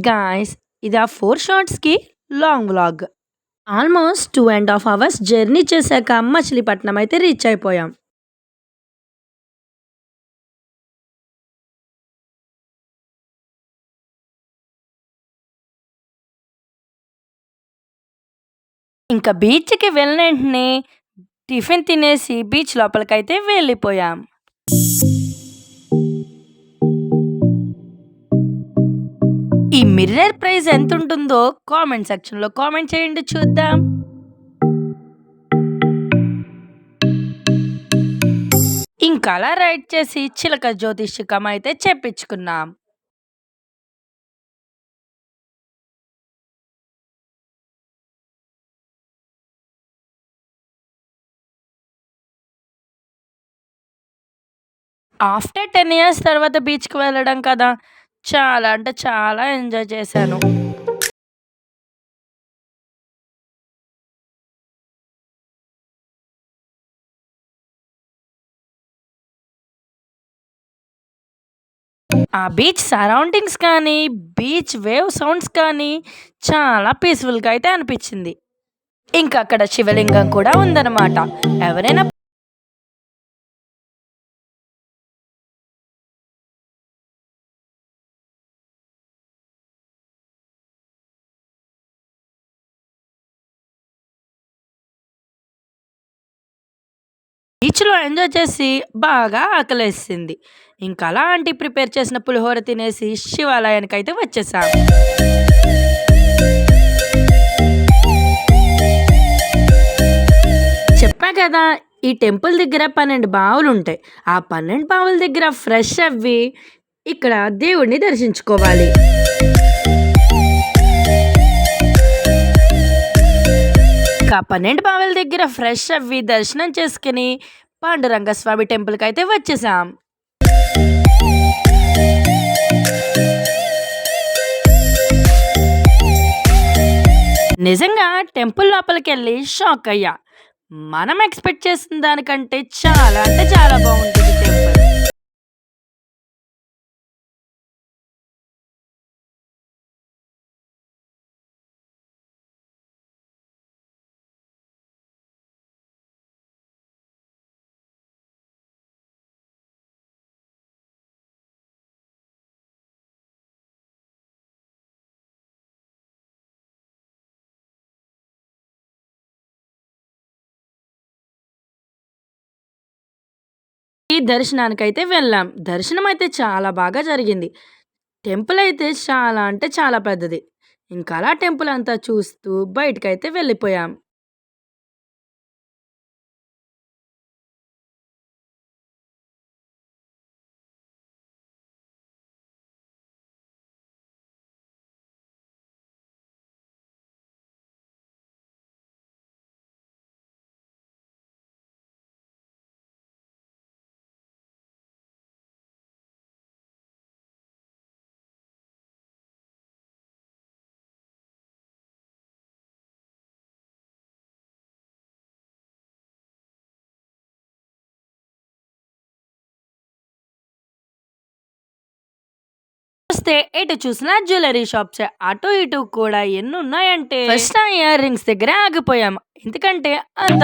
Guys ఇది ఆ 4 షార్ట్స్‌కి long vlog. Almost 2 ½ hours journey చేశాక మచిలీపట్నం అయితే రీచ్ అయిపోయాం. ఇంకా బీచ్‌కి వెళ్ళిన వెంటనే టిఫిన్ తినేసి బీచ్ లోపలికైతే వెళ్ళిపోయాం. ఈ మిర్రర్ ప్రైస్ ఎంతుంటుందో కామెంట్ సెక్షన్‌లో కామెంట్ చేయండి చూద్దాం. ఇంకా అలా రైడ్ చేసి చిలక జ్యోతిష్యకం అయితే చెప్పించుకున్నాం. ఆఫ్టర్ 10 ఇయర్స్ తర్వాత బీచ్‌కి వెళ్ళడం కదా! చాలా అంటే చాలా ఎంజాయ్ చేశాను. ఆ బీచ్ సరౌండింగ్స్ కానీ, బీచ్ వేవ్ సౌండ్స్ కానీ చాలా పీస్‌ఫుల్‌గా అయితే అనిపించింది. ఇంకా అక్కడ శివలింగం కూడా ఉందన్నమాట. ఎవరైనా బీచ్‌లో ఎంజాయ్ చేసి బాగా ఆకలేసింది. ఇంకా అలా ఆంటీ ప్రిపేర్ చేసిన పులిహోర తినేసి శివాలయానికైతే వచ్చేసాం. చెప్పా కదా! ఈ టెంపుల్ దగ్గర 12 బావులుంటాయి. ఆ 12 బావుల దగ్గర ఫ్రెష్ అవ్వి ఇక్కడ దేవుడిని దర్శించుకోవాలి. ఇంకా 12 బావుల దగ్గర ఫ్రెష్ అవ్వి దర్శనం చేసుకొని పాండురంగ స్వామి టెంపుల్‌కైతే వచ్చేసాం. నిజంగా టెంపుల్ లోపలికెళ్ళి షాక్ అయ్యా. మనం ఎక్స్‌పెక్ట్ చేసిన దానికంటే చాలా అంటే చాలా బావుంటుంది టెంపుల్. ఈ దర్శనానికైతే వెళ్ళాం. దర్శనం అయితే చాలా బాగా జరిగింది. టెంపుల్ అయితే చాలా అంటే చాలా పెద్దది. ఇంకా అలా టెంపుల్ అంతా చూస్తూ బయటికైతే వెళ్ళిపోయాం. చూస్తే ఎటు చూసినా జ్యువెల్లరీ షాప్సే. అటు ఇటు కూడా ఎన్నున్నాయంటే ఫస్ట్ ఆ ఇయర్ రింగ్స్ దగ్గరే ఆగిపోయాం. ఎందుకంటే అంత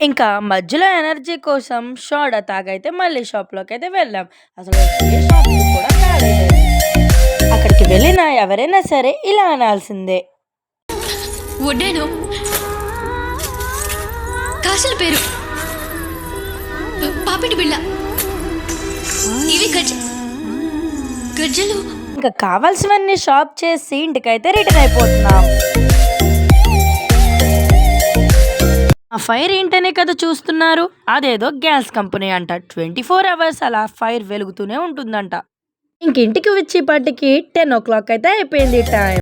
ఇంకా మధ్యలో ఎనర్జీ కోసం సోడా తాగైతే మళ్ళీ షాప్‌లోకైతే వెళ్ళాం. అసలు ఏ షాప్‌కి కూడా ఖాళీ లేదు. అక్కడికి వెళ్ళిన ఎవరైనా సరే ఇలా అనాల్సిందే. వడ్డాను కాసుల పేరు పాపిడి బిళ్ళ ఇవి గజ్జలు. ఇంకా కావాల్సినవన్నీ షాప్ చేసి ఇంటికైతే రిటర్న్ అయిపోతున్నాం. ఆ ఫైర్ ఏంటనే కదా చూస్తున్నారు. అదేదో గ్యాస్ కంపెనీ అంట. 24 అవర్స్ అలా ఫైర్ వెలుగుతూనే ఉంటుందంట. ఇంక ఇంటికి వచ్చేపాటికి 10 o'clock అయితే అయిపోయింది టైం.